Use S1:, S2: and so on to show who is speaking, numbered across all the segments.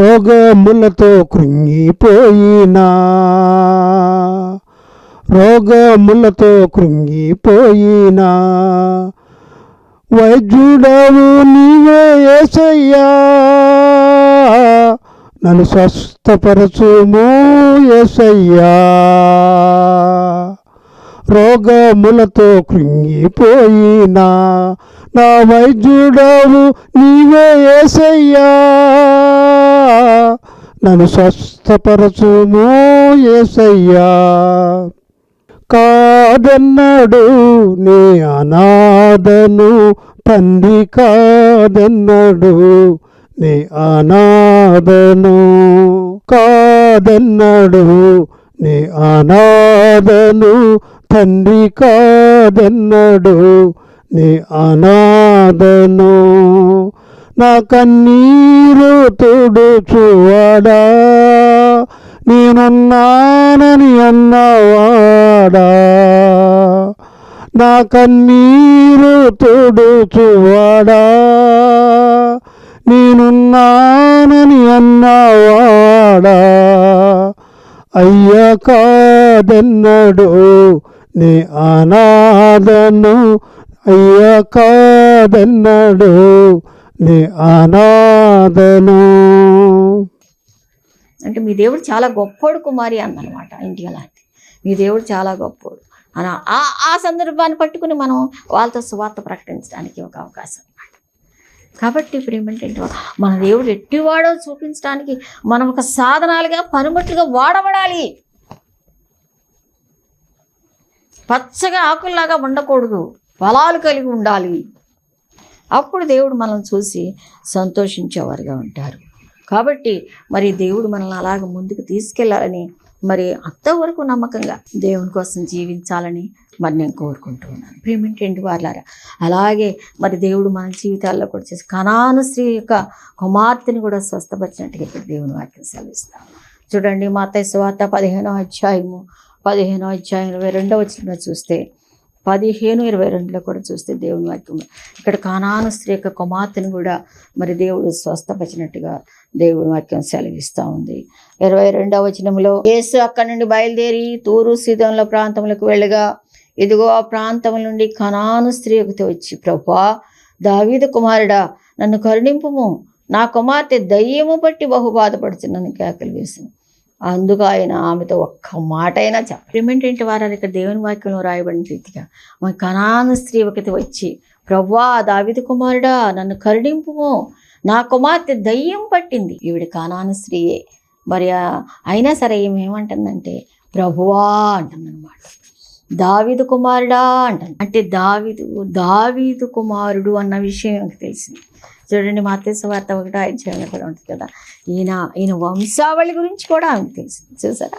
S1: రోగములతో కృంగిపోయినా, రోగములతో కృంగిపోయినా, వైద్యుడవు నీవే యేసయ్యా, నన్ను స్వస్థపరచుము యేసయ్యా. రోగములతో కృంగిపోయినా, నా వైద్యుడవు నీవే యేసయ్యా, నన్ను స్వస్థపరచుము యేసయ్యా. కాదన్నాడు నీ అనాథను తండ్రి, కాదన్నాడు నీ అనాథను, కాదన్నాడు నీ అనాథను తండ్రి, కాదన్నాడు నీ అనాథను. నా కన్నీరు తుడుచువాడా, నేనున్నానని అన్నవాడా, నా కన్నీరు తుడుచువాడా, నేనున్నానని అన్నవాడా. అయ్యా కాదన్నాడు నీ అనాథను, అయ్యా కాదన్నాడు నీ అనాథను.
S2: అంటే మీ దేవుడు చాలా గొప్పోడు కుమారి అందనమాట ఇంటి అలాంటి. మీ దేవుడు చాలా గొప్పోడు అని ఆ సందర్భాన్ని పట్టుకుని మనం వాళ్ళతో సువార్త ప్రకటించడానికి ఒక అవకాశం అన్నమాట. కాబట్టి ఇప్పుడు ఏమంటే మన దేవుడు ఎట్టివాడో చూపించడానికి మనం ఒక సాధనాలుగా పనిముట్లుగా వాడబడాలి. పచ్చగా ఆకుల్లాగా ఉండకూడదు, ఫలాలు కలిగి ఉండాలి. అప్పుడు దేవుడు మనల్ని చూసి సంతోషించేవారుగా ఉంటారు. కాబట్టి మరి దేవుడు మనల్ని అలాగ ముందుకు తీసుకెళ్లాలని, మరి అంతవరకు నమ్మకంగా దేవుని కోసం జీవించాలని మరి నేను కోరుకుంటూ ఉన్నాను. ప్రేమేంటండి వాళ్ళారా, అలాగే మరి దేవుడు మన జీవితాల్లో కూడా చేసి కనాను స్త్రీ యొక్క కుమార్తెని కూడా స్వస్థపరిచినట్టుగా ఇక్కడ దేవుని వాక్యం సెలవిస్తాం. చూడండి, మత్తయి సువార్త 15వ అధ్యాయము 22వ వచనంలో చూస్తే, 15:22లో కూడా చూస్తే దేవుని వాక్యం ఇక్కడ కానాను స్త్రీ యొక్క కుమార్తెను కూడా మరి దేవుడు స్వస్థపరిచినట్టుగా దేవుని వాక్యం సెలవిస్తూ ఉంది. 22వ వచనంలో, యేసు అక్కడి నుండి బయలుదేరి తూరు సీదోనుల ప్రాంతములకు వెళ్ళగా, ఇదిగో ఆ ప్రాంతం నుండి కనాను స్త్రీ ఒకటి వచ్చి, ప్రభువా, దావీదు కుమారుడా, నన్ను కరుణింపుము, నా కుమార్తె దయ్యము పట్టి బహు బాధపడుతున్నని కేకలు వేసింది. అందుకు ఆయన ఆమెతో ఒక్క మాట అయినా చెప్పేంటంటే వారు ఇక్కడ దేవుని వాక్యంలో రాయబడిన రీతిగా మన కనాను స్త్రీ ఒకటి వచ్చి, ప్రభువా, దావీదు కుమారుడా, నన్ను కరుణింపుము, నా కుమార్తె దయ్యం పట్టింది. ఈవిడ కానాను స్త్రీయే. మరి అయినా సరే ఏమేమంటుందంటే ప్రభువా అంటుందన్నమాట. దావీదు కుమారుడా అంటాను. అంటే దావీదు కుమారుడు అన్న విషయం నాకు తెలిసింది. చూడండి, మత్తయి సువార్త 1వ అధ్యాయంలో కూడా ఉంటుంది కదా, ఈయన వంశావళి గురించి కూడా ఆమెకు తెలిసింది. చూసారా,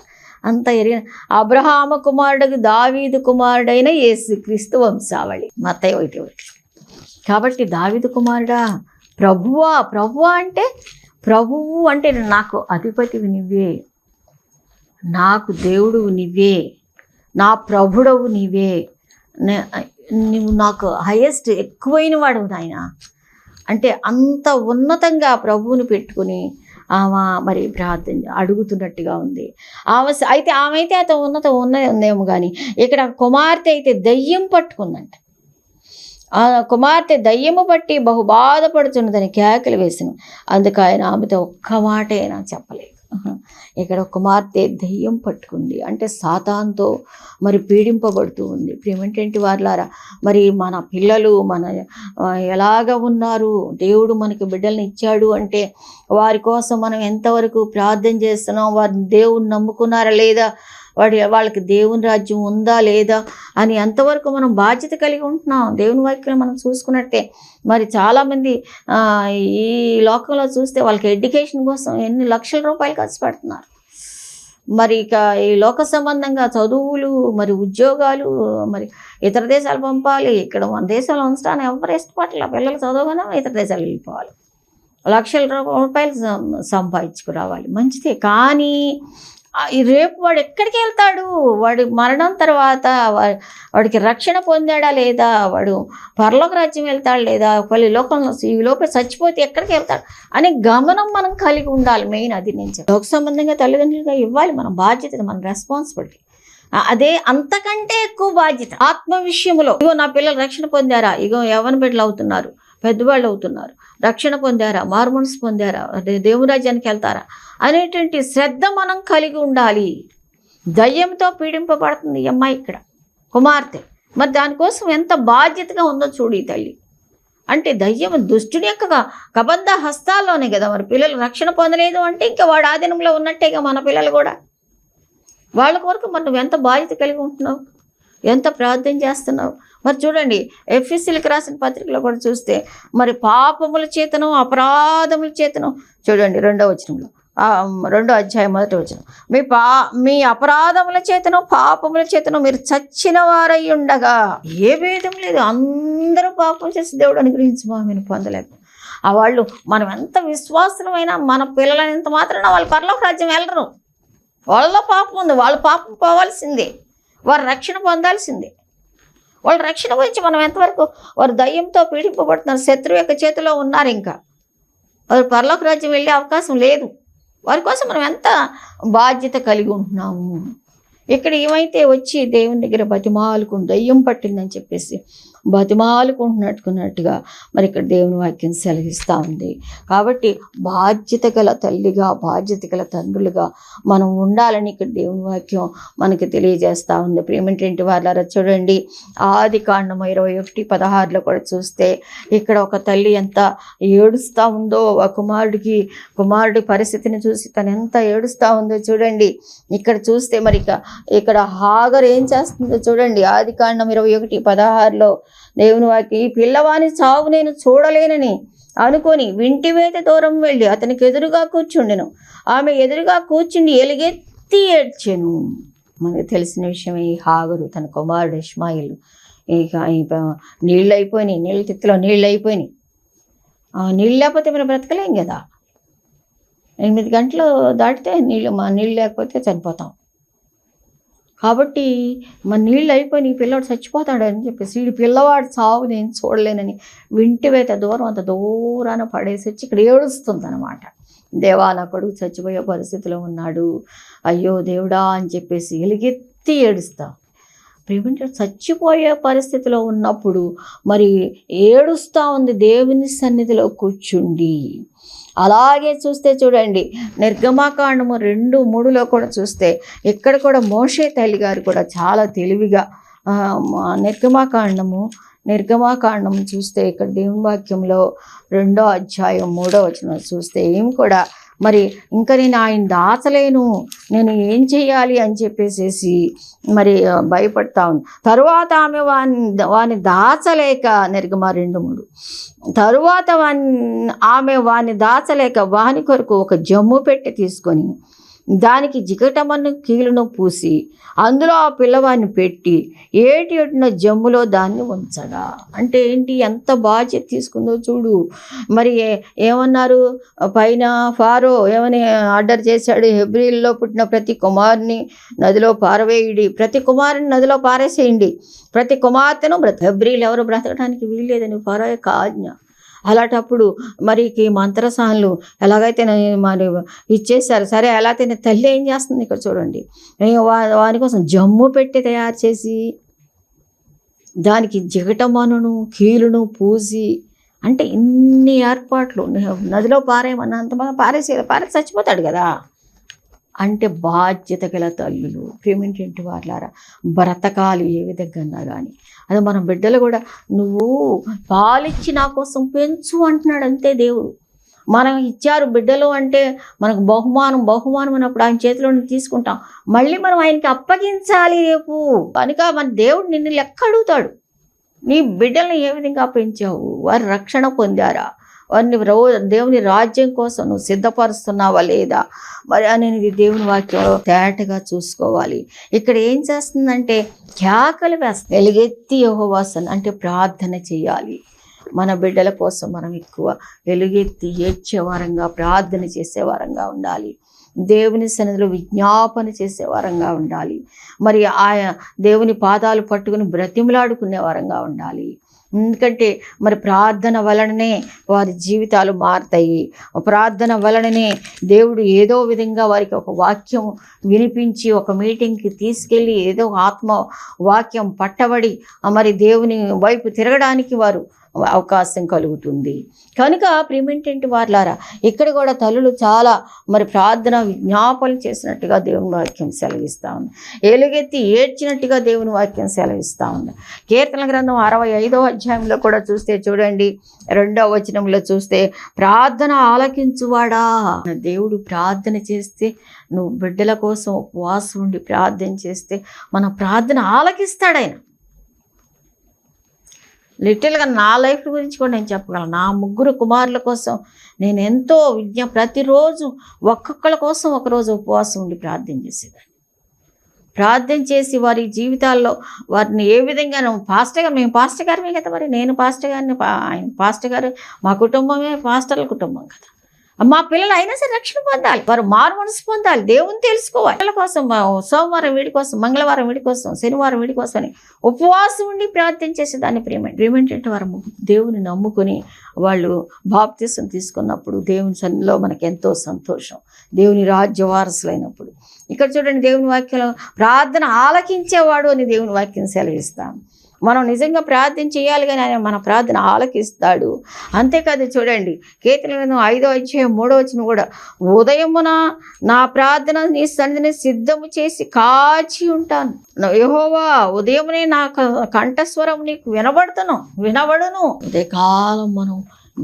S2: అంత ఎరిగిన అబ్రహాము కుమారుడు దావీదు కుమారుడైన యేసుక్రీస్తు వంశావళి మత్తయి 1:1. కాబట్టి దావీదు కుమారుడా, ప్రభువా అంటే ప్రభువు అంటే నాకు అధిపతివి నువ్వే, నాకు దేవుడువు నీవే, నా ప్రభుడవు నీవే, నువ్వు నాకు హైయెస్ట్ ఎక్కువైన వాడు నాయన అంటే అంత ఉన్నతంగా ప్రభువుని పెట్టుకుని ఆమె మరి ప్రార్థన అడుగుతున్నట్టుగా ఉంది. అయితే అతను ఉందేమో కానీ ఇక్కడ కుమార్తె అయితే దయ్యం పట్టుకుందంట. ఆ కుమార్తె దయ్యము పట్టి బహు బాధపడుతున్నదని కేకలు వేసిన. అందుకు ఆయన ఆమెతో ఒక్క మాట అయినా చెప్పలేదు. ఇక్కడ కుమార్తె దయ్యం పట్టుకుంది అంటే సాతానుతో మరి పీడింపబడుతూ ఉంది. ప్రేమేంటంటే వారులారా, మరి మన పిల్లలు ఎలాగ ఉన్నారు, దేవుడు మనకి బిడ్డల్ని ఇచ్చాడు అంటే వారి కోసం మనం ఎంతవరకు ప్రార్థన చేస్తున్నాం, వారు దేవుని నమ్ముకున్నారా లేదా, వాళ్ళకి దేవుని రాజ్యం ఉందా లేదా అని ఎంతవరకు మనం బాధ్యత కలిగి ఉంటున్నాం. దేవుని వాక్యం మనం చూసుకున్నట్టే మరి చాలామంది ఈ లోకంలో చూస్తే వాళ్ళకి ఎడ్యుకేషన్ కోసం ఎన్ని లక్షల రూపాయలు ఖర్చు పెడుతున్నారు. మరి ఇక ఈ లోక సంబంధంగా చదువులు, మరి ఉద్యోగాలు, మరి ఇతర దేశాలు పంపాలి, ఇక్కడ మన దేశంలో ఉంచడానికి ఎవరు ఇష్టపడలే. పిల్లలు చదవగానే ఇతర దేశాలు వెళ్ళిపోవాలి, లక్షల రూపాయలు సంపాదించుకురావాలి, మంచిదే. కానీ ఈ రేపు వాడు ఎక్కడికి వెళ్తాడు, వాడి మరణం తర్వాత వాడికి రక్షణ పొందాడా లేదా, వాడు పరలోక రాజ్యం వెళ్తాడు లేదా, పలు లోకంలో ఈ లోపల చచ్చిపోతే ఎక్కడికి వెళ్తాడు అనే గమనం మనం కలిగి ఉండాలి. మెయిన్ అది నేను లోక సంబంధంగా తల్లిదండ్రులుగా ఇవ్వాలి మన బాధ్యత, మన రెస్పాన్సిబిలిటీ. అదే అంతకంటే ఎక్కువ బాధ్యత ఆత్మ విషయంలో. ఇగో నా పిల్లలు రక్షణ పొందారా, ఇగో యవ్వన బిడ్డలు అవుతున్నారు, పెద్దవాళ్ళు అవుతున్నారు, రక్షణ పొందారా, మారుమనసు పొందారా, దేవుని రాజ్యానికి వెళ్తారా అనేటువంటి శ్రద్ధ మనం కలిగి ఉండాలి. దయ్యంతో పీడింపబడుతుంది ఈ అమ్మాయి ఇక్కడ కుమార్తె. మరి దానికోసం ఎంత బాధ్యతగా ఉందో చూడు ఈ తల్లి. అంటే దయ్యం దుష్టుని యొక్క కబంధ హస్తాల్లోనే కదా మరి పిల్లలు రక్షణ పొందలేదు అంటే ఇంకా వాడు ఆధీనంలో ఉన్నట్టేగా మన పిల్లలు కూడా. వాళ్ళ కొరకు మరి నువ్వు ఎంత బాధ్యత కలిగి ఉంటున్నావు, ఎంత ప్రార్థన చేస్తున్నావు. మరి చూడండి ఎఫెసీయులకు రాసిన పత్రికలో కూడా చూస్తే మరి పాపముల చేతను అపరాధముల చేతను, చూడండి 2వ వచనంలో 2వ అధ్యాయం 1వ వచనం, మీ అపరాధముల చేతను పాపముల చేతను మీరు చచ్చిన వారై ఉండగా. ఏ భేదం లేదు, అందరూ పాపం చేసి దేవుడు అనుగ్రహించి మేము పొందలేదు. ఆ వాళ్ళు మనం ఎంత విశ్వాసమైనా మన పిల్లలైనంత మాత్రాన వాళ్ళు పరలోక రాజ్యం వెళ్ళరు. వాళ్ళలో పాపం ఉంది, వాళ్ళ పాపం పోవాల్సిందే, వారు రక్షణ పొందాల్సిందే. వాళ్ళ రక్షణ గురించి మనం ఎంతవరకు, వారు దయ్యంతో పీడింపబడుతున్నారు, శత్రువు యొక్క చేతిలో ఉన్నారు, ఇంకా వారు పరలోక రాజ్యం వెళ్ళే అవకాశం లేదు. వారి కోసం మనం ఎంత బాధ్యత కలిగి ఉంటున్నాము. ఇక్కడ ఏమైతే వచ్చి దేవుని దగ్గర బతిమాలుకుంటూ దయ్యం పట్టిందని చెప్పేసి బతిమాలుకుంటున్నట్టుగా మరి ఇక్కడ దేవుని వాక్యం సెలవిస్తూ ఉంది. కాబట్టి బాధ్యత గల తల్లిగా, బాధ్యత గల తండ్రులుగా మనం ఉండాలని ఇక్కడ దేవుని వాక్యం మనకి తెలియజేస్తూ ఉంది. ప్రియమైనటువంటి వాళ్ళారా చూడండి, ఆదికాండము 21:16 కూడా చూస్తే ఇక్కడ ఒక తల్లి ఎంత ఏడుస్తూ ఉందో, ఆ కుమారుడి పరిస్థితిని చూసి తను ఎంత ఏడుస్తూ ఉందో చూడండి. ఇక్కడ చూస్తే మరి ఇక్కడ హాగర్ ఏం చేస్తుందో చూడండి. ఆదికాండం 21:16 దేవుని వాక్యం, ఈ పిల్లవాని చావు నేను చూడలేనని అనుకొని వింటి మీద దూరం వెళ్ళి అతనికి ఎదురుగా కూర్చుండెను. ఆమె ఎదురుగా కూర్చుండి ఎలుగెత్తి ఏడ్చెను. మనకు తెలిసిన విషయం, ఈ హాగరు తన కుమారుడు ఇష్మాయిలు ఇక నీళ్ళు అయిపోయినాయి, నీళ్ళ తిత్తిలో నీళ్ళు అయిపోయినాయి. నీళ్ళు లేకపోతే మనం బ్రతకలేం కదా. 8 గంటలు దాటితే నీళ్ళు లేకపోతే చనిపోతాం. కాబట్టి మన నీళ్ళు అయిపోయి ఈ పిల్లవాడు చచ్చిపోతాడని చెప్పేసి ఈ పిల్లవాడు చావు నేను చూడలేనని వింటివేత అంత దూరాన పడేసి వచ్చి ఇక్కడ ఏడుస్తుంది అనమాట. దేవా నా కొడుకు చచ్చిపోయే పరిస్థితిలో ఉన్నాడు, అయ్యో దేవుడా అని చెప్పేసి ఎలుగెత్తి ఏడుస్తా. ప్రేమించ చచ్చిపోయే పరిస్థితిలో ఉన్నప్పుడు మరి ఏడుస్తూ ఉంది దేవుని సన్నిధిలో కూర్చుండి. అలాగే చూస్తే చూడండి నిర్గమాకాండము 2:3 కూడా చూస్తే ఇక్కడ కూడా మోషే తల్లి గారు కూడా చాలా తెలివిగా నిర్గమాకాండము చూస్తే ఇక్కడ దేవుని వాక్యంలో 2వ అధ్యాయం 3వ వచనం చూస్తే ఏం కూడా మరి ఇంకా నేను ఆయన దాచలేను, నేను ఏం చెయ్యాలి అని చెప్పేసి మరి భయపడతా ఉంది. తరువాత ఆమె వాని దాచలేక నిర్గమ 2:3 తరువాత ఆమె వాని దాచలేక వాని కొరకు ఒక జమ్ము పెట్టి తీసుకొని దానికి జిగటమన్ను కీలును పూసి అందులో ఆ పిల్లవాడిని పెట్టి ఏటి ఎటున జమ్ములో దాన్ని ఉంచగా. అంటే ఏంటి, ఎంత బాధ్యత తీసుకుందో చూడు. మరి ఏమన్నారు పైన ఫారో ఏమని ఆర్డర్ చేశాడు, హెబ్రీల్లో పుట్టిన ప్రతి కుమారుని నదిలో పారవేయుడి, ప్రతి కుమారుని నదిలో పారేసేయండి, ప్రతి కుమార్తెను హెబ్రీలు ఎవరు బ్రతకడానికి వీల్లేదని ఫారో యొక్క ఆజ్ఞ. అలాంటప్పుడు మరి మంత్రసానులు ఎలాగైతే మరి ఇచ్చేసారు. సరే అలాగైతే తల్లి ఏం చేస్తుంది ఇక్కడ చూడండి, వాని కోసం జమ్ము పెట్టి తయారు చేసి దానికి జిగటమనును కీలును పూసి, అంటే ఇన్ని ఏర్పాట్లు. నదిలో పారేయమన్నంత పారేసి చచ్చిపోతాడు కదా. అంటే బాధ్యత గల తల్లులు, ప్రేమింటి వాళ్ళారా, బ్రతకాలి ఏ విధంగా కానీ. అదే మన బిడ్డలు కూడా నువ్వు పాలిచ్చి నా కోసం పెంచు అంటున్నాడు అంతే దేవుడు. మనం ఇచ్చారు బిడ్డలు అంటే మనకు బహుమానం అన్నప్పుడు ఆయన చేతిలో తీసుకుంటాం, మళ్ళీ మనం ఆయనకి అప్పగించాలి రేపు. కనుక మన దేవుడు నిన్ను లెక్క అడుగుతాడు, నీ బిడ్డలను ఏ విధంగా పెంచావు, వారు రక్షణ పొందారా, వారిని దేవుని రాజ్యం కోసం నువ్వు సిద్ధపరుస్తున్నావా లేదా మరి అనేది దేవుని వాక్యంలో తేటగా చూసుకోవాలి. ఇక్కడ ఏం చేస్తుందంటే కేకలు వేస్తుంది, ఎలుగెత్తి యెహోవా అంటే ప్రార్థన చేయాలి. మన బిడ్డల కోసం మనం ఎక్కువ ఎలుగెత్తి ఏడ్చేవారంగా ప్రార్థన చేసేవారంగా ఉండాలి. దేవుని సన్నిధిలో విజ్ఞాపన చేసే వారంగా ఉండాలి. మరి ఆయా దేవుని పాదాలు పట్టుకుని బ్రతిమలాడుకునే వారంగా ఉండాలి. ఎందుకంటే మరి ప్రార్థన వలననే వారి జీవితాలు మారుతాయి. ప్రార్థన వలననే దేవుడు ఏదో విధంగా వారికి ఒక వాక్యం వినిపించి ఒక మీటింగ్కి తీసుకెళ్ళి ఏదో ఆత్మ వాక్యం పట్టబడి మరి దేవుని వైపు తిరగడానికి వారు అవకాశం కలుగుతుంది. కనుక ప్రియమేంటంటే వారులారా, ఇక్కడ కూడా తల్లులు చాలా మరి ప్రార్థన విజ్ఞాపనలు చేసినట్టుగా దేవుని వాక్యం సెలవిస్తూ ఉంది. ఎలుగెత్తి ఏడ్చినట్టుగా దేవుని వాక్యం సెలవిస్తూ ఉంది. కీర్తన గ్రంథం 65వ అధ్యాయంలో కూడా చూస్తే చూడండి, 2వ వచనంలో చూస్తే, ప్రార్థన ఆలకించువాడా. దేవుడు ప్రార్థన చేస్తే, నువ్వు బిడ్డల కోసం ఉపవాసం ఉండి ప్రార్థన చేస్తే మన ప్రార్థన ఆలకిస్తాడు ఆయన. లిటిల్గా నా లైఫ్ గురించి కూడా నేను చెప్పగలను. నా 3 కుమారుల కోసం నేను ఎంతో ప్రతిరోజు ఒక్కొక్కళ్ళ కోసం ఒకరోజు ఉపవాసం ఉండి ప్రార్థన చేసేదాన్ని. ప్రార్థన చేసి వారి జీవితాల్లో వారిని ఏ విధంగా మేము పాస్టర్ గారిమే కదా, మరి నేను పాస్టర్ గారిని, ఆయన పాస్టర్ గారు, మా కుటుంబమే పాస్టర్ల కుటుంబం కదా. మా పిల్లలు అయినా సరే రక్షణ పొందాలి, వారు మారు మనసు పొందాలి, దేవుని తెలుసుకోవాలి. పిల్లల కోసం సోమవారం వీడి కోసం, మంగళవారం వీడి కోసం, శనివారం వీడి కోసం అని ఉపవాసం ఉండి ప్రార్థన చేసేదాన్ని. ప్రేమేంటంటే వారు దేవుని నమ్ముకొని వాళ్ళు బాప్తిసం తీసుకున్నప్పుడు దేవుని సన్నిధిలో మనకి ఎంతో సంతోషం, దేవుని రాజ్య వారసులైనప్పుడు. ఇక్కడ చూడండి, దేవుని వాక్యంలో ప్రార్థన ఆలకించేవాడు అని దేవుని వాక్యం సెలవిస్తాం. మనం నిజంగా ప్రార్థన చేయాలి కానీ ఆయన మన ప్రార్థన ఆలకిస్తాడు. అంతేకాదు చూడండి, కీర్తన గ్రంథం 5వ అధ్యాయం 3వ వచనం కూడా, ఉదయమున నా ప్రార్థన నీ సన్నిధిని సిద్ధము చేసి కాచి ఉంటాను. యెహోవా, ఉదయమునే నా కంఠస్వరం నీకు వినబడును. ఉదయకాలం మనం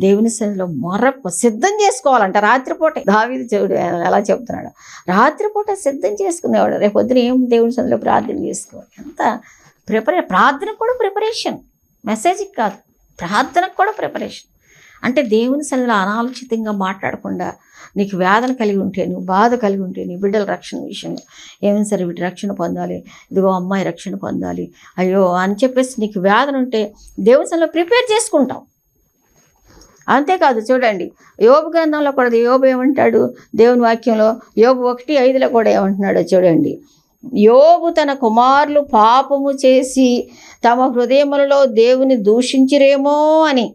S2: దేవుని సన్నిధిలో సిద్ధం చేసుకోవాలంట. రాత్రిపూట దావీదు చూడు ఎలా చెప్తున్నాడు, రాత్రిపూట సిద్ధం చేసుకునేవాడు. రేపు పొద్దున ఏం దేవుని సన్నిధిలో ప్రార్థన చేసుకోవాలి. ఎంత ప్రార్థనకు కూడా ప్రిపరేషన్, మెసేజ్కి కాదు, ప్రార్థనకు కూడా ప్రిపరేషన్. అంటే దేవుని సన్నిధిలో అనాలోచితంగా మాట్లాడకుండా, నీకు వేదన కలిగి ఉంటే, నువ్వు బాధ కలిగి ఉంటే, నీ బిడ్డల రక్షణ విషయంలో ఏమైనా సరే వీటి రక్షణ పొందాలి, ఇదిగో అమ్మాయి రక్షణ పొందాలి, అయ్యో అని చెప్పేసి నీకు వేదన ఉంటే దేవుని సన్నిధిలో ప్రిపేర్ చేసుకుంటాం. అంతేకాదు చూడండి, యోబు గ్రంథంలో కూడా యోబు ఏమంటాడు దేవుని వాక్యంలో, యోబు 1:5లో కూడా ఏమంటున్నాడో చూడండి, యోబు తన కుమారులు పాపము చేసి తమ హృదయములలో దేవుని దూషించిరేమో అని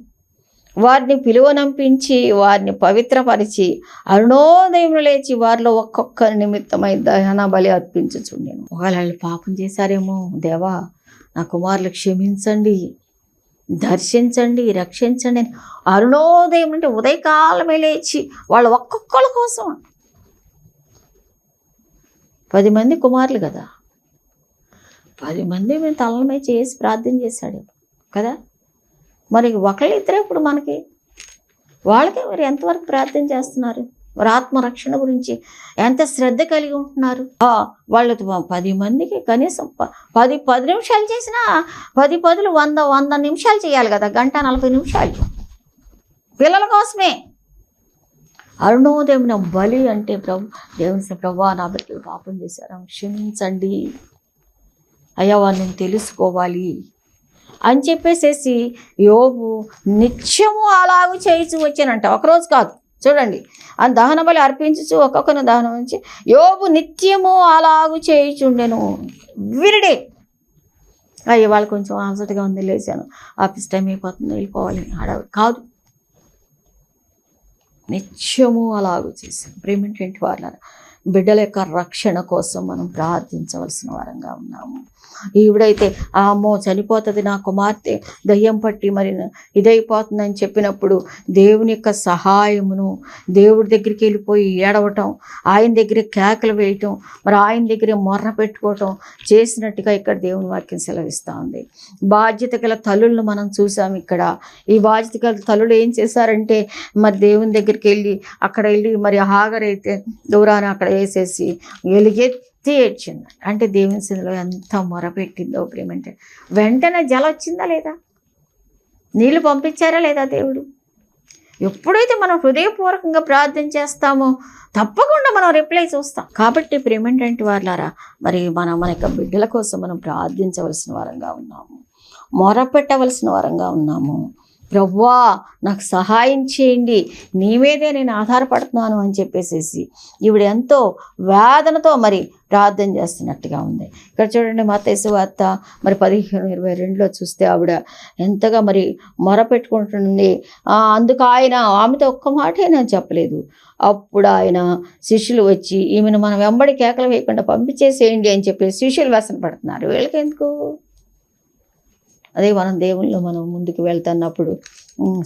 S2: వారిని పిలువనంపించి వారిని పవిత్రపరిచి అరుణోదయములు లేచి వారిలో ఒక్కొక్క నిమిత్తమై దహన బలి అర్పించుచుండెను. ఒకవేళ వాళ్ళు పాపం చేశారేమో, దేవా నా కుమారులు క్షమించండి, దర్శించండి, రక్షించండి అని అరుణోదయం అంటే ఉదయకాలమే లేచి వాళ్ళు ఒక్కొక్కళ్ళ కోసం, 10 మంది కుమారులు కదా, 10 మంది మేము తలల మీద చేసి ప్రార్థన చేశాడు కదా. మరి ఒకళ్ళు ఇద్దరే ఇప్పుడు మనకి, వాళ్ళకే మరి ఎంతవరకు ప్రార్థన చేస్తున్నారు, వారి ఆత్మరక్షణ గురించి ఎంత శ్రద్ధ కలిగి ఉంటున్నారు. వాళ్ళు 10 మందికి కనీసం 10 నిమిషాలు చేసినా 10 బదులు 100 నిమిషాలు చేయాలి కదా, 1:40 నిమిషాలు పిల్లల కోసమే. అరుణోదయమున బలి అంటే దేవుని ప్రభువా నా బిడ్డలు పాపం చేశారు, క్షమించండి అయ్యా, వారిని తెలుసుకోవాలి అని చెప్పేసేసి యోబు నిత్యము అలాగూ చేయించు వచ్చానంట. ఒకరోజు కాదు చూడండి, ఆ దహన బలి అర్పించు ఒక్కొక్కరు దహనం నుంచి యోబు నిత్యము అలాగూ చేయించుండెను. ఎవ్రీడే అయ్యో వాళ్ళు కొంచెం అలసటగా ఉంది, లేచాను, ఆఫీస్ టైం అయిపోతుంది, వెళ్ళిపోవాలి హడావిడి కాదు, నిత్యము అలాగూ చేశాను. ప్రేమేంటంటే వాళ్ళ బిడ్డల యొక్క రక్షణ కోసం మనం ప్రార్థించవలసిన వారంగా ఉన్నాము. ఈవిడైతే అమ్మో చనిపోతుంది నా కుమార్తె, దయ్యం పట్టి మరి ఇదైపోతుందని చెప్పినప్పుడు దేవుని యొక్క సహాయమును, దేవుడి దగ్గరికి వెళ్ళిపోయి ఏడవటం, ఆయన దగ్గర కేకలు వేయటం, మరి ఆయన దగ్గర మొర్ర పెట్టుకోవటం చేసినట్టుగా ఇక్కడ దేవుని వాక్యం సెలవిస్తూ ఉంది. బాధ్యత గల తల్లులను మనం చూసాం ఇక్కడ. ఈ బాధ్యత గల తల్లులు ఏం చేశారంటే, మరి దేవుని దగ్గరికి వెళ్ళి అక్కడ వెళ్ళి మరి హాగర్ అయితే దూరాన్ని అక్కడ వేసేసి ఎలుగెత్తి ఏడ్చింది. అంటే దేవుని సన్నిధిలో ఎంత మొరపెట్టిందో ప్రేమంటే, వెంటనే జలం వచ్చిందా లేదా, నీళ్ళు పంపించారా లేదా దేవుడు. ఎప్పుడైతే మనం హృదయపూర్వకంగా ప్రార్థన చేస్తామో తప్పకుండా మనం రిప్లై చూస్తాం. కాబట్టి ప్రేమేంటంటే వాళ్ళారా, మరి మన యొక్క బిడ్డల కోసం మనం ప్రార్థించవలసిన వారంగా ఉన్నాము, మొరపెట్టవలసిన వారంగా ఉన్నాము. ప్రభువా నాకు సహాయం చేయండి, నీ మీదే నేను ఆధారపడుతున్నాను అని చెప్పేసేసి ఈవిడ ఎంతో వేదనతో మరి ప్రార్థన చేస్తున్నట్టుగా ఉంది. ఇక్కడ చూడండి మత్తయి సువార్త మరి 15:22 చూస్తే ఆవిడ ఎంతగా మరి మొరపెట్టుకుంటుంది. అందుకు ఆయన ఆమెతో ఒక్క మాటైనా చెప్పలేదు. అప్పుడు ఆయన శిష్యులు వచ్చి ఈమెను మనం వెంబడి కేకలు వేయకుండా పంపించేసేయండి అని చెప్పి శిష్యులు వ్యసన పడుతున్నారు. వీళ్ళకి ఎందుకు? అదే మనం దేవుళ్ళు మనం ముందుకు వెళ్తున్నప్పుడు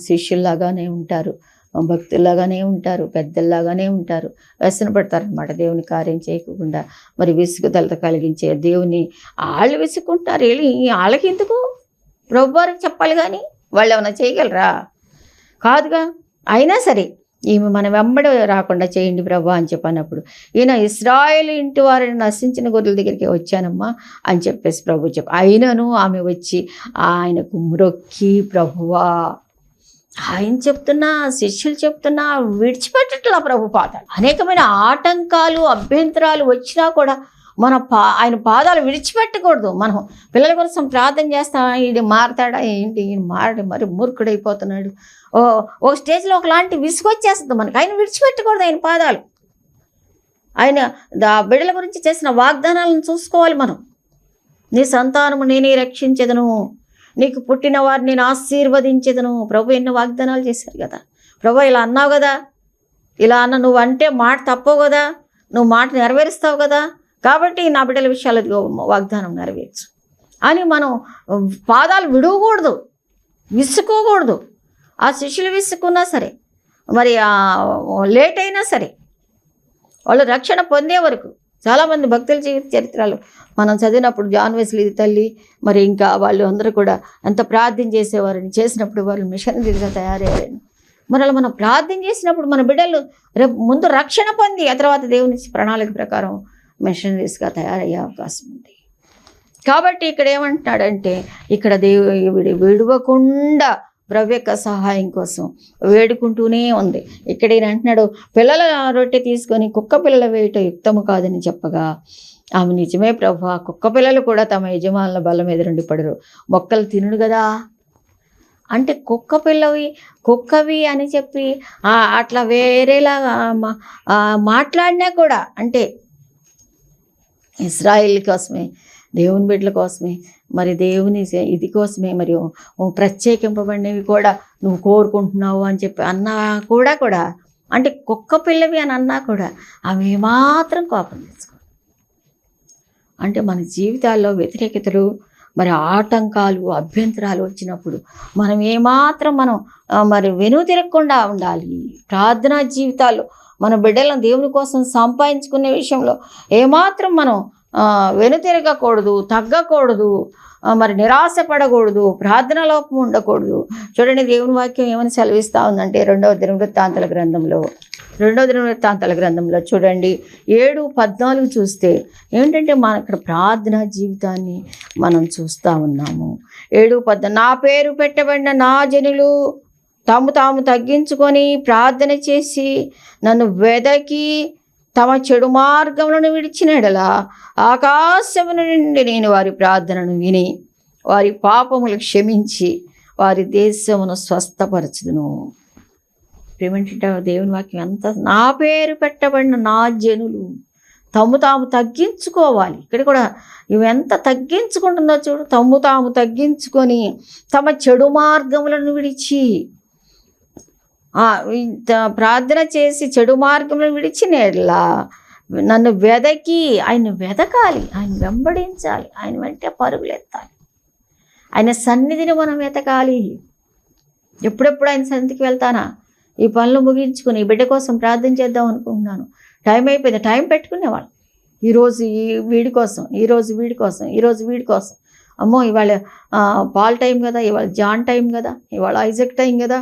S2: శిష్యుల్లాగానే ఉంటారు, భక్తుల్లాగానే ఉంటారు, పెద్దల్లాగానే ఉంటారు, వ్యసన పడతారనమాట. దేవుని కార్యం చేయకుండా మరి విసుగుదలత కలిగించే దేవుని వాళ్ళు విసుక్కుంటారు. వాళ్ళకి ఎందుకు? ప్రభువారికి చెప్పాలి కానీ వాళ్ళు ఏమైనా చేయగలరా? కాదుగా. అయినా సరే ఈమె మన వెంబడి రాకుండా చేయండి ప్రభా అని చెప్పినప్పుడు ఈయన ఇశ్రాయేలు ఇంటి వారిని నశించిన గొర్రెల దగ్గరికి వచ్చానమ్మా అని చెప్పేసి ప్రభు అయినను ఆమె వచ్చి ఆయనకు మ్రొక్కి ప్రభువా ఆయన చెప్తున్నా, శిష్యులు చెప్తున్నా విడిచిపెట్టట్లా ప్రభు పాదాలు. అనేకమైన ఆటంకాలు అభ్యంతరాలు వచ్చినా కూడా మన ఆయన పాదాలు విడిచిపెట్టకూడదు. మనం పిల్లల కోసం ప్రార్థన చేస్తాం, ఈయన మారతాడా ఏంటి, ఈయన మారడు మరి మూర్ఖుడైపోతున్నాడు, ఒక స్టేజ్లో ఒకలాంటి విసుగొచ్చేస్తుంది మనకి. ఆయన విడిచిపెట్టకూడదు ఆయన పాదాలు. ఆయన బిడ్డల గురించి చేసిన వాగ్దానాలను చూసుకోవాలి మనం. నీ సంతానము నేనే రక్షించెదను, నీకు పుట్టిన వారిని నేను ఆశీర్వదించెదను. ప్రభు ఎన్నో వాగ్దానాలు చేశారు కదా. ప్రభు ఇలా అన్నావు కదా, ఇలా అన్న నువ్వు అంటే మాట తప్పవు కదా, నువ్వు మాట నెరవేరుస్తావు కదా, కాబట్టి నా బిడ్డల విషయాలు వాగ్దానం నెరవేర్చు అని మనం పాదాలు విడవకూడదు, విసుక్కోకూడదు. ఆ శిష్యులు విసుక్కున్నా సరే, మరి లేట్ అయినా సరే వాళ్ళు రక్షణ పొందే వరకు చాలామంది భక్తుల జీవిత చరిత్రలు మనం చదివినప్పుడు జాన్ వెస్లీ తల్లి మరి ఇంకా వాళ్ళు అందరూ కూడా ఎంత ప్రార్థన చేసేవారని, చేసినప్పుడు వాళ్ళు మిషనరీగా తయారయ్యారని. మరి అలా మనం ప్రార్థన చేసినప్పుడు మన బిడ్డలు రేపు ముందు రక్షణ పొంది ఆ తర్వాత దేవుని ప్రణాళిక ప్రకారం మిషనరీస్గా తయారయ్యే అవకాశం ఉంది. కాబట్టి ఇక్కడ ఏమంటున్నాడంటే ఇక్కడ దేవుడి విడవకుండా ప్రభు యొక్క సహాయం కోసం వేడుకుంటూనే ఉంది. ఇక్కడ ఈయన అంటున్నాడు, పిల్లల రొట్టె తీసుకొని కుక్క పిల్లల వేయటం యుక్తము కాదని చెప్పగా ఆమె నిజమే ప్రభు, కుక్క పిల్లలు కూడా తమ యజమానుల బల్ల మీద నుండి పడరు, మొక్కలు తినుడు కదా అంటే కుక్కవి అని చెప్పి అట్లా వేరేలాగా మాట్లాడినా కూడా అంటే ఇశ్రాయేల్ కోసమే, దేవుని బిడ్డల కోసమే, మరి దేవుని ఇది కోసమే మరి ప్రత్యేకింపబడినవి కూడా నువ్వు కోరుకుంటున్నావు అని చెప్పి అన్నా కూడా అంటే కుక్క పిల్లవి అని అన్నా కూడా అవి ఏమాత్రం కోపం తెచ్చుకో. అంటే మన జీవితాల్లో వ్యతిరేకతలు మరి ఆటంకాలు అభ్యంతరాలు వచ్చినప్పుడు మనం ఏమాత్రం మరి వెనుతిరగకుండా ఉండాలి. ప్రార్థనా జీవితాల్లో మన బిడ్డలను దేవుని కోసం సంపాదించుకునే విషయంలో ఏమాత్రం మనం వెనుతిరగకూడదు, తగ్గకూడదు, మరి నిరాశ పడకూడదు, ప్రార్థన లోపం ఉండకూడదు. చూడండి దేవుని వాక్యం ఏమని సెలవిస్తూ ఉందంటే రెండవ దినవృత్తాంతాల గ్రంథంలో చూడండి 7:14 చూస్తే ఏంటంటే మన ఇక్కడ ప్రార్థనా జీవితాన్ని మనం చూస్తూ ఉన్నాము. 7:14 నా పేరు పెట్టబడిన నా జనులు తాము తగ్గించుకొని ప్రార్థన చేసి నన్ను వెదకి తమ చెడు మార్గములను విడిచిన ఎడల ఆకాశము నుండి నేను వారి ప్రార్థనను విని వారి పాపములు క్షమించి వారి దేశమును స్వస్థపరచుదును. ఏమంటే దేవుని వాక్యం ఎంత, నా పేరు పెట్టబడిన నా జనులు తాము తగ్గించుకోవాలి. ఇక్కడ కూడా ఇవి ఎంత తగ్గించుకుంటుందో చూడు, తాము తగ్గించుకొని తమ చెడు మార్గములను విడిచి ప్రార్థన చేసి చెడు మార్గములను విడిచినట్లా నన్ను వెదకి, ఆయన వెదకాలి, ఆయన వెంబడించాలి, ఆయన వెంటే పరుగులెత్తాలి, ఆయన సన్నిధిని మనం వెతకాలి. ఎప్పుడెప్పుడు ఆయన సన్నిధికి వెళ్తానా, ఈ పనులు ముగించుకుని బిడ్డ కోసం ప్రార్థన చేద్దాం అనుకుంటున్నాను, టైం అయిపోయింది, టైం పెట్టుకునేవాళ్ళు. ఈరోజు వీడి కోసం, ఈరోజు వీడి కోసం, అమ్మో ఇవాళ పాల్ టైం కదా, ఇవాళ జాన్ టైం కదా, ఇవాళ ఐజక్ టైం కదా,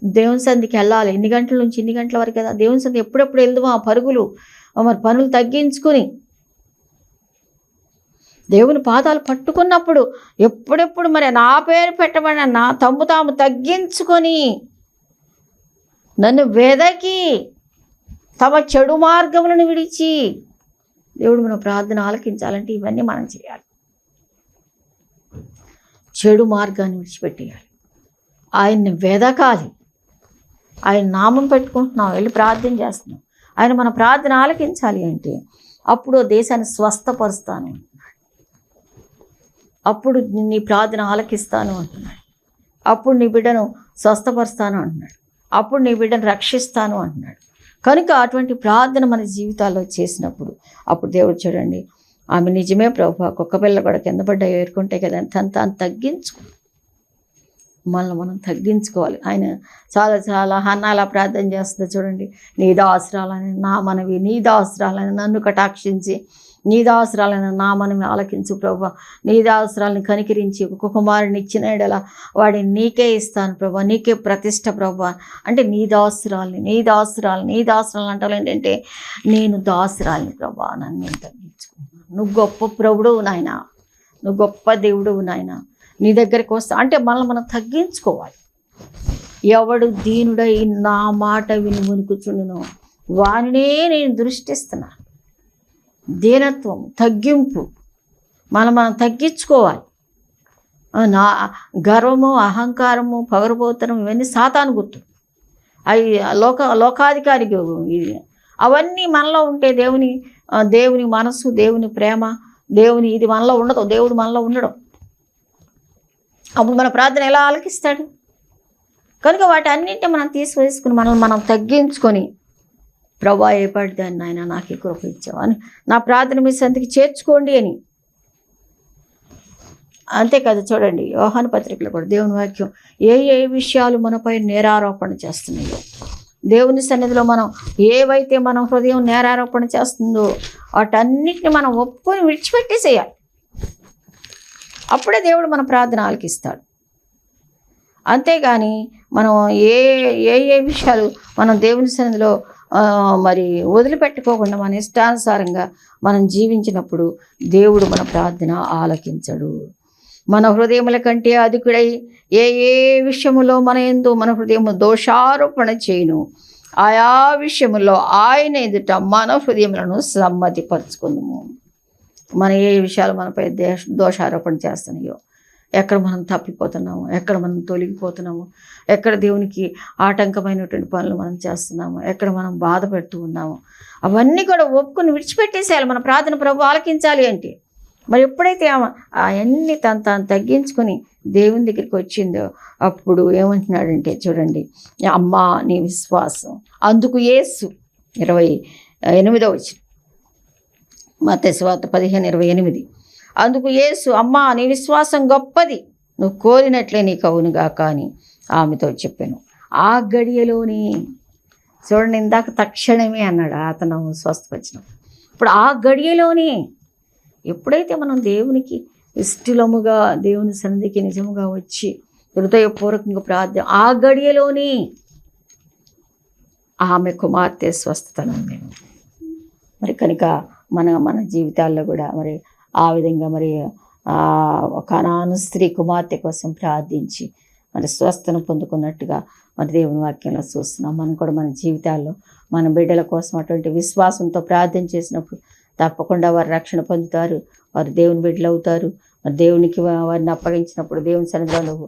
S2: దేవుని సన్నిధికి వెళ్ళాలి, ఎన్ని గంటల నుంచి ఇన్ని గంటల వరకు కదా, దేవుని సన్నిధి ఎప్పుడెప్పుడు వెళ్దామా పరుగులు, మరి పనులు తగ్గించుకుని దేవుని పాదాలు పట్టుకున్నప్పుడు ఎప్పుడెప్పుడు మరి నా పేరు పెట్టబడిన నా తాము తగ్గించుకొని నన్ను వెదకి తమ చెడు మార్గములను విడిచి. దేవుడు మన ప్రార్థన ఆలకించాలంటే ఇవన్నీ మనం చేయాలి. చెడు మార్గాన్ని విడిచిపెట్టేయాలి, ఆయన్ని వెదకాలి. ఆయన నామం పెట్టుకుంటున్నాం, వెళ్ళి ప్రార్థన చేస్తున్నాం, ఆయన మన ప్రార్థన ఆలకించాలి అంటే అప్పుడు దేశాన్ని స్వస్థపరుస్తాను, అప్పుడు నీ ప్రార్థన ఆలకిస్తాను అంటున్నాడు, అప్పుడు నీ బిడ్డను స్వస్థపరుస్తాను అంటున్నాడు, అప్పుడు నీ బిడ్డను రక్షిస్తాను అంటున్నాడు. కనుక అటువంటి ప్రార్థన మన జీవితాల్లో చేసినప్పుడు అప్పుడు దేవుడు చూడండి, ఆమె నిజమే ప్రభు, కుక్క పిల్ల కూడా కింద పడ్డ ఏరుకుంటే కదా, తాను తగ్గించుకో, మనల్ని మనం తగ్గించుకోవాలి. ఆయన చాలా చాలా హన్నాలా ప్రార్థన చేస్తుంది చూడండి. నీ దాసురాలని నా మనవి, నీ దాసురాలని నన్ను కటాక్షించి, నీ దాసురాలని నా మనవి ఆలకించు ప్రభా, నీ దాసురాలని కనికరించి ఒక కుమారుని ఇచ్చిన ఎడల వాడిని నీకే ఇస్తాను ప్రభా, నీకే ప్రతిష్ట ప్రభా. అంటే నీ దాసురాలని అంటారు ఏంటంటే, నేను దాసురాలని ప్రభా, నన్ను నేను తగ్గించుకున్నాను. నువ్వు గొప్ప ప్రభుడువు నాయన, నువ్వు గొప్ప దేవుడువు నాయన, నీ దగ్గరికి వస్తా అంటే మనం తగ్గించుకోవాలి. ఎవడు దీనుడై నా మాట విని వణుకుచుండునో వానినే నేను దృష్టిస్తున్నాను. దీనత్వం, తగ్గింపు, మనం తగ్గించుకోవాలి. నా గర్వము, అహంకారము, పగరబోతనం ఇవన్నీ సాతాను గుర్తు, అవి లోకాధికారి అవన్నీ మనలో ఉంటే దేవుని మనసు, దేవుని ప్రేమ, దేవుని ఇది మనలో ఉండదు, దేవుడు మనలో ఉండడం. అప్పుడు మన ప్రార్థన ఎలా ఆలకిస్తాడు? కనుక వాటి అన్నింటినీ మనం తీసుకుని మనం తగ్గించుకొని, ప్రభా ఏ పడిదాన్ని ఆయన నాకు ఈ కృప ఇచ్చావు అని నా ప్రార్థన మీ సంతకి చేర్చుకోండి అని. అంతేకాదు చూడండి, యోహాను పత్రికలో కూడా దేవుని వాక్యం ఏ విషయాలు మనపై నేరారోపణ చేస్తున్నాయో, దేవుని సన్నిధిలో మనం ఏవైతే మనం హృదయం నేరారోపణ చేస్తుందో వాటన్నిటిని మనం ఒప్పుకొని విడిచిపెట్టేసేయాలి. అప్పుడే దేవుడు మన ప్రార్థన ఆలకిస్తాడు. అంతేగాని మనం ఏ విషయాలు మనం దేవుని సన్నిధిలో మరి వదిలిపెట్టుకోకుండా మన ఇష్టానుసారంగా మనం జీవించినప్పుడు దేవుడు మన ప్రార్థన ఆలకించడు. మన హృదయముల కంటే అధికుడై ఏ విషయములో మన హృదయము దోషారోపణ చేయను, ఆయా విషయములో ఆయన ఎదుట మన హృదయములను సమ్మతిపరుచుకుందాము. మన ఏ విషయాలు మనపై దోషారోపణ చేస్తున్నాయో, ఎక్కడ మనం తప్పిపోతున్నాము, ఎక్కడ మనం తొలగిపోతున్నాము, ఎక్కడ దేవునికి ఆటంకమైనటువంటి పనులు మనం చేస్తున్నాము, ఎక్కడ మనం బాధ పెడుతూ ఉన్నాము, అవన్నీ కూడా ఒప్పుకొని విడిచిపెట్టేసేయాలి. మన ప్రార్థన ప్రభు ఆలకించాలి అంటే మరి ఎప్పుడైతే అవన్నీ తాను తగ్గించుకొని దేవుని దగ్గరికి వచ్చిందో అప్పుడు ఏమంటున్నాడంటే చూడండి, అమ్మా నీ విశ్వాసం, అందుకు యేసు 28వ వచనం, మత్తయి సువార్త 15:28, అందుకు యేసు అమ్మా నీ విశ్వాసం గొప్పది, నువ్వు కోరినట్లే నీకు అవునుగా కానీ ఆమెతో చెప్పాను. ఆ గడియలోని చూడండి, ఇందాక తక్షణమే అన్నాడు అతను స్వస్థపరిచిన, ఇప్పుడు ఆ గడియలోని ఎప్పుడైతే మనం దేవునికి ఇష్టలముగా దేవుని సన్నిధికి నిజముగా వచ్చి హృదయపూర్వకంగా ప్రార్థన, ఆ గడియలోని ఆమె కుమార్తె స్వస్థతను మేము మరి కనుక మన జీవితాల్లో కూడా మరి ఆ విధంగా మరి కనాను స్త్రీ కుమార్తె కోసం ప్రార్థించి మరి స్వస్థను పొందుకున్నట్టుగా మరి దేవుని వాక్యంలో చూస్తున్నాం. మనం కూడా మన జీవితాల్లో మన బిడ్డల కోసం అటువంటి విశ్వాసంతో ప్రార్థన చేసినప్పుడు తప్పకుండా వారు రక్షణ పొందుతారు, వారు దేవుని బిడ్డలు అవుతారు. మరి దేవునికి వారిని అప్పగించినప్పుడు దేవుని సన్నిధిలో నువ్వు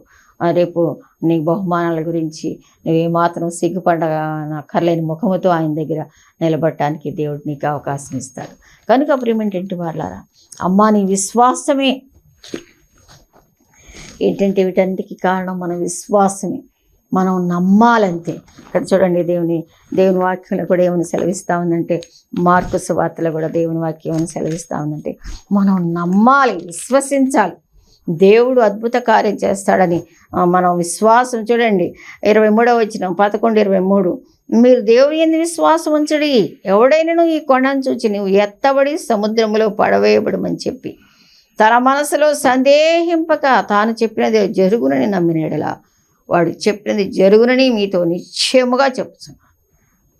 S2: రేపు నీ బహుమానాల గురించి నువ్వేమాత్రం సిగ్గుపడక్కర్లేని ముఖముతో ఆయన దగ్గర నిలబడటానికి దేవుడు నీకు అవకాశం ఇస్తాడు. కనుక ప్రియమైనటువంటి వాళ్ళారా, అమ్మా నీ విశ్వాసమే ఏంటంటే వీటన్నిటికీ కారణం మన విశ్వాసమే. మనం నమ్మాలంతే. ఇక్కడ చూడండి, దేవుని వాక్యంలో కూడా ఏమైనా సెలవిస్తూ ఉందంటే, మార్కు సువార్తలో కూడా దేవుని వాక్యం ఏమైనా సెలవిస్తూ ఉందంటే మనం నమ్మాలి, విశ్వసించాలి. దేవుడు అద్భుత కార్యం చేస్తాడని మనం విశ్వాసం. చూడండి 23వ వచనం 11:23, మీరు దేవుని యందు విశ్వాసం ఉంచుడి, ఎవడైనాను ఈ కొండను చూచి నువ్వు ఎత్తబడి సముద్రంలో పడవేయబడమని చెప్పి తన మనసులో సందేహింపక తాను చెప్పినది జరుగునని నమ్మినడలా వాడు చెప్పినది జరుగునని మీతో నిశ్చయముగా చెప్తున్నాను.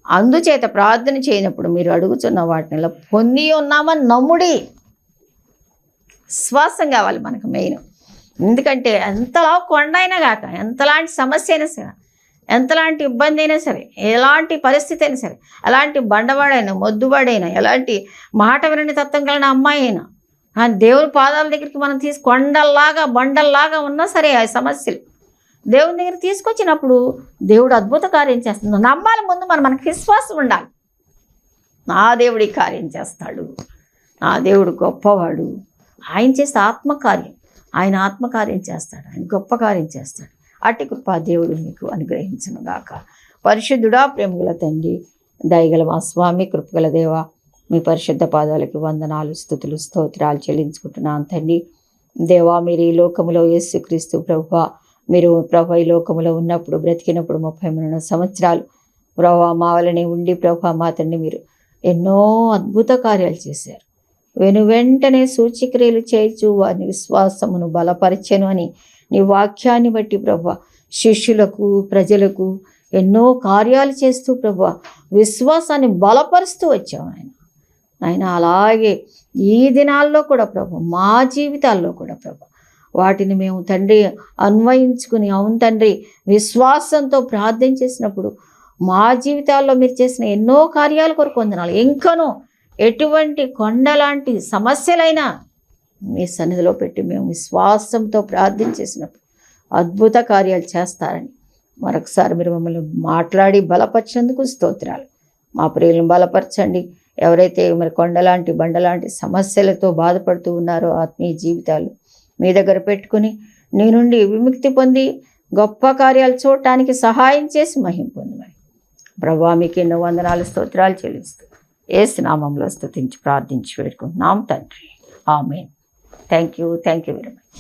S2: అందుచేత ప్రార్థన చేయనప్పుడు మీరు అడుగుతున్న వాటిని పొంది ఉన్నామని నమ్ముడి. విశ్వాసం కావాలి మనకు మెయిన్. ఎందుకంటే ఎంతలా కొండ అయినా కాక, ఎంతలాంటి సమస్య అయినా సరే, ఎంతలాంటి ఇబ్బంది అయినా సరే, ఎలాంటి పరిస్థితి అయినా సరే, ఎలాంటి బండవాడైనా మొద్దువాడైనా, ఎలాంటి మాట వినని తత్వం కలిగిన అమ్మాయి అయినా దేవుని పాదాల దగ్గరికి మనం బండల్లాగా ఉన్నా సరే ఆ సమస్యలు దేవుని దగ్గర తీసుకొచ్చినప్పుడు దేవుడు అద్భుత కార్యం చేస్తుంది. నమ్మాలి, ముందు మనకు విశ్వాసం ఉండాలి. నా దేవుడి కార్యం చేస్తాడు, నా దేవుడు గొప్పవాడు, ఆయన చేస్తే ఆత్మకార్యం, ఆయన ఆత్మకార్యం చేస్తాడు, ఆయన గొప్ప కార్యం చేస్తాడు. అట్టి కృప దేవుడు మీకు అనుగ్రహించును గాక. పరిశుద్ధుడా, ప్రేమగల తండ్రి, దయగల మా స్వామి, కృపగల దేవ, మీ పరిశుద్ధ పాదాలకు వందనాలు, స్తుతులు, స్తోత్రాలు చెల్లించుకుంటున్నాను తండ్రి. దేవా, మీరు ఈ లోకములో యేసుక్రీస్తు ప్రభువా, మీరు ప్రభు ఈ లోకములో ఉన్నప్పుడు, బ్రతికినప్పుడు 33 సంవత్సరాలు ప్రభు మా వలనే ఉండి ప్రభు మా తండ్రి మీరు ఎన్నో అద్భుత కార్యాలు చేశారు. వెంటనే సూచక్రియలు చేయొచ్చు వారి విశ్వాసమును బలపరచెను అని నీ వాక్యాన్ని బట్టి ప్రభు శిష్యులకు, ప్రజలకు ఎన్నో కార్యాలు చేస్తూ ప్రభు విశ్వాసాన్ని బలపరుస్తూ వచ్చావు ఆయన. అలాగే ఈ దినాల్లో కూడా ప్రభు, మా జీవితాల్లో కూడా ప్రభు, వాటిని మేము తండ్రి అన్వయించుకుని, అవును తండ్రి, విశ్వాసంతో ప్రార్థన చేసినప్పుడు మా జీవితాల్లో మీరు చేసిన ఎన్నో కార్యాల కొరకు వందనాలు. ఇంకనూ ఎటువంటి కొండలాంటి సమస్యలైనా మీ సన్నిధిలో పెట్టి మేము విశ్వాసంతో ప్రార్థన చేసినప్పుడు అద్భుత కార్యాలు చేస్తారని మరొకసారి మీరు మమ్మల్ని మాట్లాడి బలపరిచేందుకు స్తోత్రాలు. మా ప్రియులను బలపరచండి. ఎవరైతే మరి కొండలాంటి, బండలాంటి సమస్యలతో బాధపడుతూ ఉన్నారో ఆత్మీయ జీవితాలు మీ దగ్గర పెట్టుకుని నీ నుండి విముక్తి పొంది గొప్ప కార్యాలు చూడటానికి సహాయం చేసి మహిమ పొందమని ప్రభువా మీకు ఎన్నో వందనాలు, స్తోత్రాలు చెల్లిస్తూ యేసు నామములో స్తుతించి ప్రార్థించి వేడుకుంటున్నాం తండ్రి. ఆమేన్. Thank you very much.